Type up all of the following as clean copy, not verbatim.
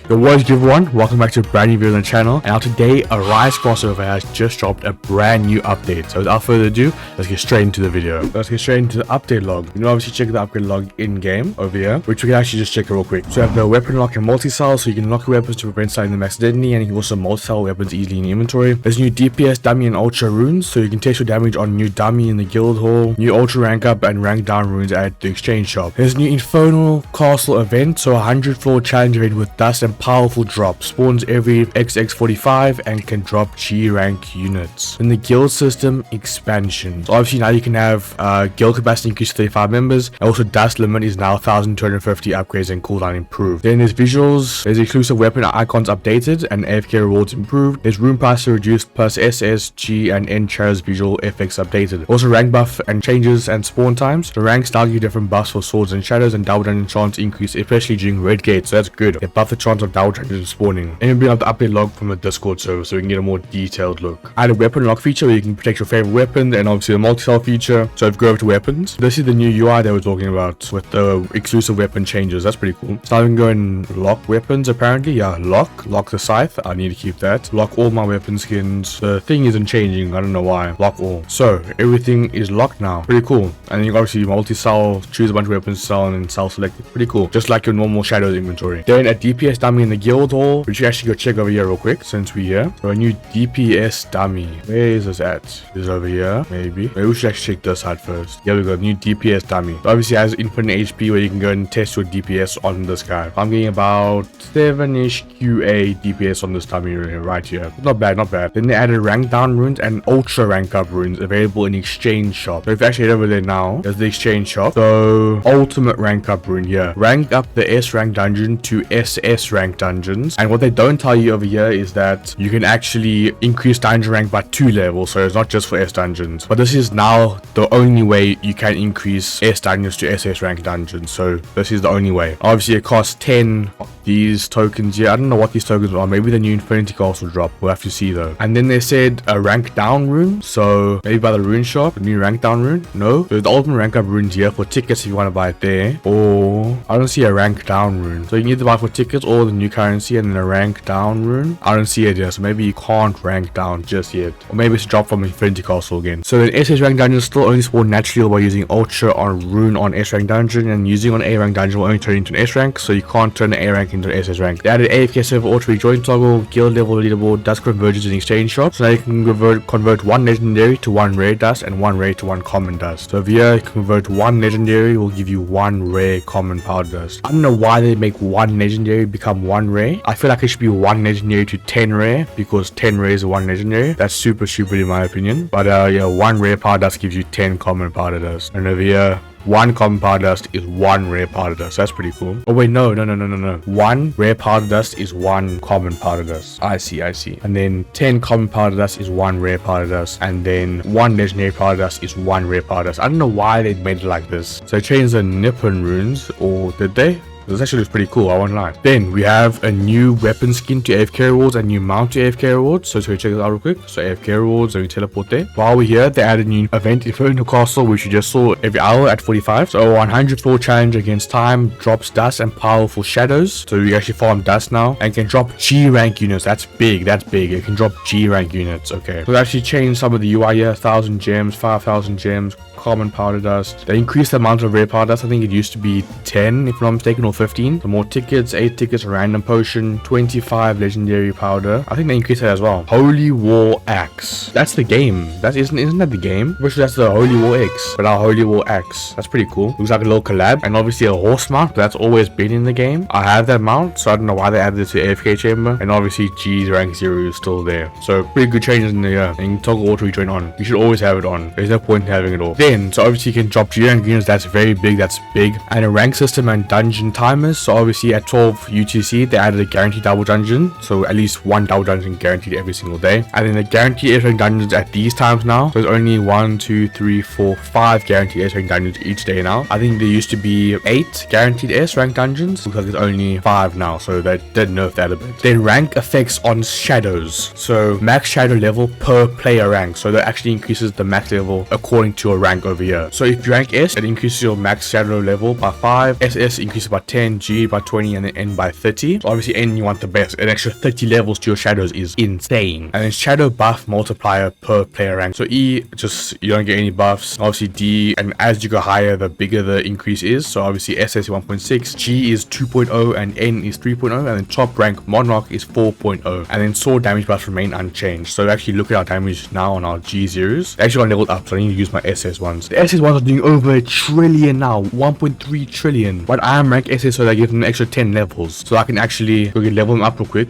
What is good everyone, welcome back to a brand new video on the channel. And now today, a Rise crossover has just dropped a brand new update. So without further ado, let's get straight into the video. Let's get straight into the update log. You can obviously check the upgrade log in-game over here, which we can actually just check real quick. So you have the weapon lock and multi-cell, so you can lock your weapons to prevent starting them accidentally, and you can also multi-cell weapons easily in the inventory. There's new DPS, dummy, and ultra runes, so you can test your damage on new dummy in the guild hall, new ultra rank up and rank down runes at the exchange shop. There's a new Infernal Castle event, so a 100 floor challenge event with dust and powerful drop. Spawns every XX45 and can drop G rank units. In the guild system expansion, so obviously now you can have guild capacity increased to 35 members. Also dust limit is now 1250 upgrades and cooldown improved. Then there's visuals, there's exclusive weapon icons updated and AFK rewards improved. There's room price reduced plus SS, G and N chairs visual effects updated. Also rank buff and changes and spawn times. The ranks now give you different buffs for swords and shadows, and double dungeon chance increase especially during red gate, so that's good. They buff the chance of double dungeon spawning. And we bring up the update log from the Discord server so we can get a more detailed look. I had a weapon lock feature where you can protect your favorite weapon, and obviously a multi-cell feature. So if you go over to weapons, this is the new UI they were talking about with the exclusive weapon changes. That's pretty cool. So I can go and lock weapons apparently. Yeah, lock the scythe. I need to keep that. Lock all my weapon skins. The thing isn't changing. I don't know why. Lock all. So everything is locked now. Pretty cool. And you obviously multi-cell, choose a bunch of weapons, sell and sell select. Pretty cool. Just like your normal shadows inventory. Then a DPS dummy in the guild hall, which you actually go check over here real quick since we're here. So a new DPS dummy. Where is this at? Is it over here? Maybe we should actually check this out first. Here we go. New DPS dummy. So obviously has infinite HP where you can go and test your DPS on this guy. I'm getting about 7-ish QA DPS on this dummy right here. Not bad, not bad. Then they added rank down runes and ultra rank up runes available in exchange shop. So if you actually head over there now, there's the exchange shop. So ultimate rank up rune here. Rank up the S rank dungeon to SS rank dungeons. And what they don't tell you over here is that you can actually increase dungeon rank by 2 levels. So it's not just for S dungeons. But this is now the only way you can increase S dungeons to SS rank dungeons. So this is the only way. Obviously it costs 10 of these tokens here. I don't know what these tokens are. Maybe the new Infinity Castle drop. We'll have to see though. And then they said a rank down rune. So maybe by the rune shop, a new rank down rune. No. So the ultimate rank up runes here for tickets if you want to buy it there. Or I don't see a rank down rune. So you can either buy for tickets or the new currency and then a rank down rune. I don't see it here. So maybe you can't rank down just yet. Or maybe it's dropped from Infinity Castle again. So then SS rank dungeons still only spawn naturally by using ultra on rune on S rank dungeon, and using on A rank dungeon will only turn into an S rank. So you can't turn an A rank into an SS rank. They added AFK server auto rejoin toggle, guild level leaderboard, dust convergence in exchange shop. So now you can convert 1 legendary to 1 rare dust and 1 rare to 1 common dust. So here you can convert 1 legendary will give you 1 rare common powder dust. I don't know why they make 1 legendary become 1 rare. I feel like it should be 1 legendary to 10 rare, because 10 rare is 1 legendary. That's super stupid in my opinion. But yeah, 1 rare powder dust gives you 10 common powder dust. And over here, 1 common powder dust is 1 rare powder dust. That's pretty cool. Oh wait, no. 1 rare powder dust is 1 common powder dust. I see. And then 10 common powder dust is 1 rare powder dust. And then 1 legendary powder dust is 1 rare powder dust. I don't know why they made it like this. So they changed the Nippon runes, or did they? This actually looks pretty cool, I won't lie. Then we have a new weapon skin to AFK rewards and new mount to AFK rewards. So check this out real quick. So AFK rewards, and we teleport there. While we're here, they added a new event, Infernal Castle, which you just saw every hour at 45. So 100 floor challenge against time, drops dust and powerful shadows. So we actually farm dust now and can drop G rank units. That's big. It can drop G rank units. Okay. So they actually changed some of the UI here. 1,000 gems, 5,000 gems, common powder dust. They increased the amount of rare powder dust. I think it used to be 10 if I'm not mistaken, or 15. So more tickets, 8 tickets, random potion, 25 legendary powder. I think they increased that as well. Holy War Axe. That's the game. Isn't that the game? Which that's the Holy War X, but our Holy War Axe. That's pretty cool. Looks like a little collab, and obviously a horse mount. That's always been in the game. I have that mount, so I don't know why they added it to AFK chamber. And obviously G's rank 0 is still there. So pretty good changes in the year. And you can toggle auto rejoin on. You should always have it on. There's no point in having it off. Then, so obviously you can drop G rank units. That's very big. That's big. And a rank system and dungeon timers. So obviously at 12 UTC, they added a guaranteed double dungeon. So at least 1 double dungeon guaranteed every single day. And then the guaranteed S rank dungeons at these times now. So there's only 1, 2, 3, 4, 5 guaranteed S rank dungeons each day now. I think there used to be 8 guaranteed S rank dungeons. Looks like there's only 5 now. So they did nerf that a bit. Then rank effects on shadows. So max shadow level per player rank. So that actually increases the max level according to your rank over here. So if you rank S, it increases your max shadow level by 5. SS increases by 10. 10, G by 20, and then N by 30. So obviously N you want the best. An extra 30 levels to your shadows is insane. And then shadow buff multiplier per player rank. So E, just you don't get any buffs. Obviously D, and as you go higher, the bigger the increase is. So obviously SS is 1.6, G is 2.0, and N is 3.0, and then top rank Monarch is 4.0. And then sword damage buffs remain unchanged. So actually look at our damage now on our G zeros. They actually got leveled up, so I need to use my SS ones. The SS ones are doing over a trillion now, 1.3 trillion. But I am rank SS, so they give them an extra 10 levels. So I can actually go get level them up real quick.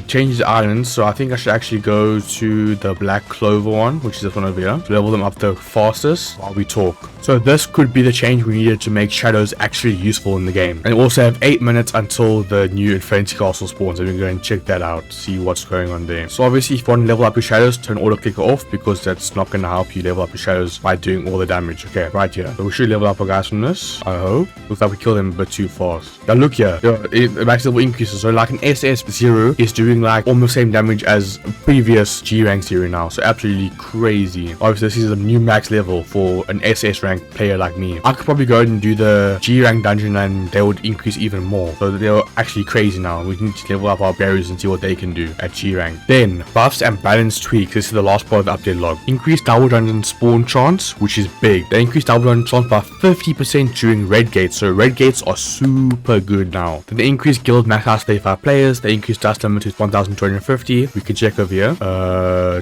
Change the islands. So I think I should actually go to the Black Clover one, which is this one over here, to level them up the fastest while we talk. So this could be the change we needed to make shadows actually useful in the game. And we also have 8 minutes until the new Infernal Castle spawns, so we can go and check that out, see what's going on there. So obviously if you want to level up your shadows, turn auto clicker off, because that's not going to help you level up your shadows by doing all the damage. Okay, right here. So we should level up our guys from this, I hope. Looks like we killed them a bit too fast. Now look here, it max level increases. So like an SS 0 is doing like almost same damage as previous G rank 0 now. So absolutely crazy. Obviously this is a new max level for an SS rank player like me. I could probably go ahead and do the G rank dungeon and they would increase even more. So they're actually crazy now. We need to level up our berries and see what they can do at G rank. Then buffs and balance tweaks. This is the last part of the update log. Increase double dungeon spawn chance, which is big. They increased double dungeon chance by 50% during red gates. So red gates are super good now. Then they increased guild max house 35 players. They increased dust limit to 1250. We can check over here.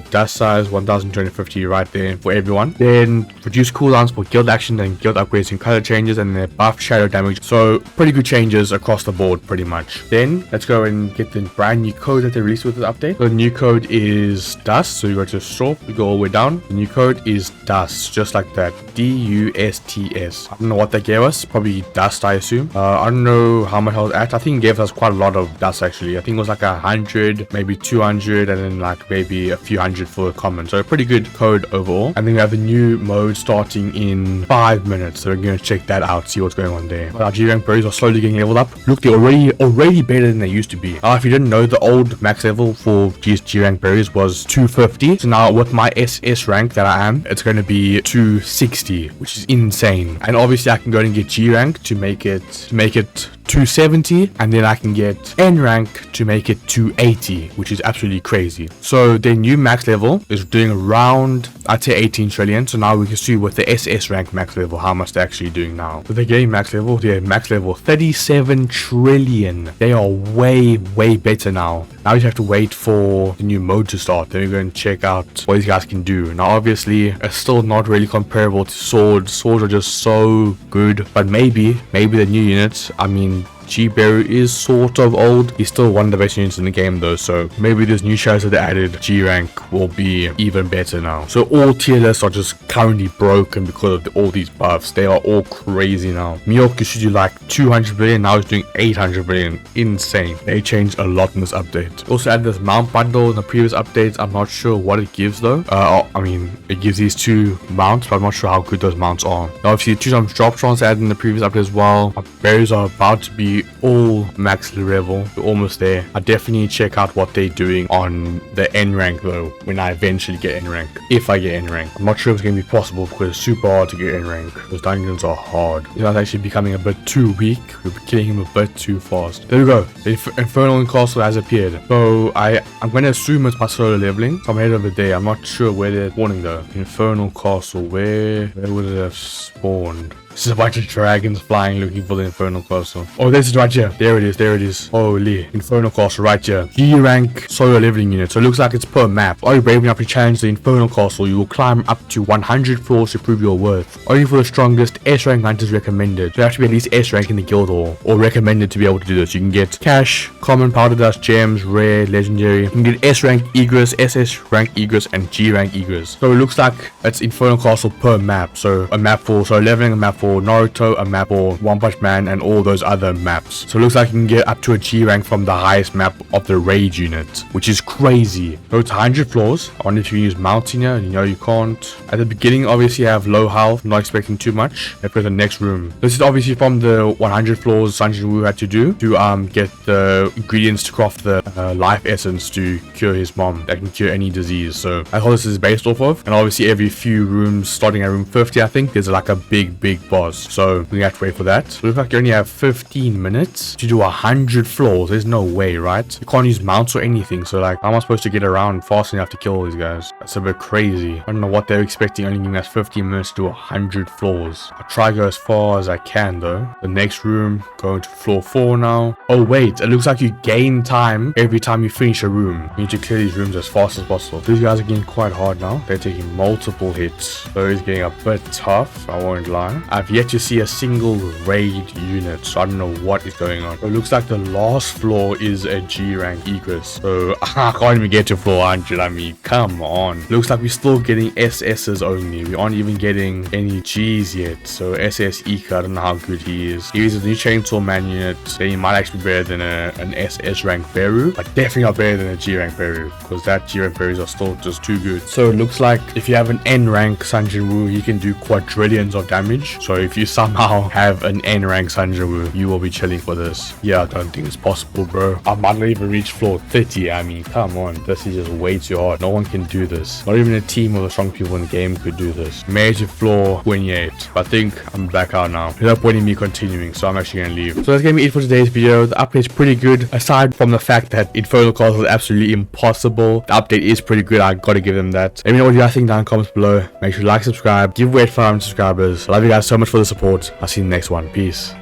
Dust size 1250 right there for everyone. Then reduce cooldowns for guild action and guild upgrades and color changes, and they buff shadow damage. So pretty good changes across the board pretty much. Then let's go and get the brand new code that they released with this update. So the new code is dust. So you go to shop, we go all the way down. The new code is dust, just like that. DUSTS. I don't know what they gave us, probably dust I assume. I don't know how much I was at. I think it gave us quite a lot of dust actually. I think it was like 100, maybe 200, and then like maybe a few hundred for a common. So a pretty good code overall. And then we have a new mode starting in 5 minutes. So we're going to check that out, see what's going on there. But our G rank berries are slowly getting leveled up. Look, they're already better than they used to be. If you didn't know, the old max level for G rank berries was 250. So now with my SS rank that I am, it's going to be 260, which is insane. And obviously I can go and get G rank to make it 270, and then I can get N rank to make it 280, which is absolutely crazy. So their new max level is doing around, I'd say 18 trillion. So now we can see with the SS rank max level how much they're actually doing now. So they're getting max level, they're max level 37 trillion. They are way better now. Now you have to wait for the new mode to start. Then we're going to check out what these guys can do. Now obviously it's still not really comparable to swords. Swords are just so good, but maybe the new units, I mean, G-Berry is sort of old. He's still one of the best units in the game though, so maybe this new shadows that they added, G-Rank, will be even better now. So all tier lists are just currently broken because of all these buffs. They are all crazy now. Milk used to do like 200 billion, now it's doing 800 billion. Insane. They changed a lot in this update. Also added this mount bundle in the previous updates. I'm not sure what it gives though. I mean, it gives these 2 mounts, but I'm not sure how good those mounts are. Now, obviously 2 times drop chance added in the previous update as well. Our berries are about to be all max level. We're almost there. I definitely check out what they're doing on the N rank though, when I eventually get N rank. If I get N rank, I'm not sure if it's going to be possible because it's super hard to get N rank. Those dungeons are hard. He's not actually becoming a bit too weak. We're killing him a bit too fast. There we go. The Infernal Castle has appeared. So I'm going to assume it's my solo leveling. So I'm headed over there. I'm not sure where they're spawning though. Infernal Castle. Where would it have spawned? This is a bunch of dragons flying looking for the Infernal Castle. Oh, this is right here. There it is. Holy. Infernal Castle right here. G rank solo leveling unit. So it looks like it's per map. Are you brave enough to challenge the Infernal Castle? You will climb up to 100 floors to prove your worth. Only for the strongest S rank hunters recommended. So you have to be at least S rank in the guild hall, or recommended to be able to do this. You can get cash, common, powder dust, gems, rare, legendary. You can get S rank egress, SS rank egress, and G rank egress. So it looks like it's Infernal Castle per map. So a map for solo leveling, a map for Naruto, a map for One Punch Man, and all those other maps. So it looks like you can get up to a G rank from the highest map of the Rage unit, which is crazy. So it's 100 floors. I wonder if you can use mounts in here. You know you can't. At the beginning, obviously, you have low health. I'm not expecting too much. Let's go to the next room. This is obviously from the 100 floors dungeon we had to do to get the ingredients to craft the life essence to cure his mom. That can cure any disease. So that's what this is based off of. And obviously, every few rooms, starting at room 50, I think, there's like a big boss. So we have to wait for that. Looks like you only have 15 minutes to do 100 floors. There's no way, right? You can't use mounts or anything. So like, how am I supposed to get around fast enough to kill all these guys? That's a bit crazy. I don't know what they're expecting, only giving us 15 minutes to do 100 floors. I'll try to go as far as I can though. The next room, going to floor 4 now. Oh wait, it looks like you gain time every time you finish a room. You need to clear these rooms as fast as possible. These guys are getting quite hard now. They're taking multiple hits. So it's getting a bit tough, I won't lie. I've yet to see a single raid unit, so I don't know what is going on. It looks like the last floor is a G rank Egress. So I can't even get to floor 100. I mean, come on. Looks like we're still getting SS's only. We aren't even getting any G's yet. So SS Eco, I don't know how good he is. He is a new Chainsaw Man unit. Then he might actually be better than an SS rank Beru, but definitely not better than a G rank Beru, because that G rank Berus are still just too good. So it looks like if you have an N rank Sun Jinwoo, he can do quadrillions of damage. So if you somehow have an N rank Sun Jinwoo, you will be chilling for this. Yeah, I don't think it's possible, bro. I might not even reach floor 30. I mean, come on. This is just way too hard. No one can do this. Not even a team of the strong people in the game could do this. Made to floor 28. I think I'm back out now. There's no point in me continuing, so I'm actually gonna leave. So that's gonna be it for today's video. The update's pretty good. Aside from the fact that Infernal Castle is absolutely impossible, the update is pretty good. I gotta give them that. Let me know what you guys think down in the comments below. Make sure you like, subscribe, give away 500 subscribers. I love you guys so much for the support. I'll see you in the next one. Peace.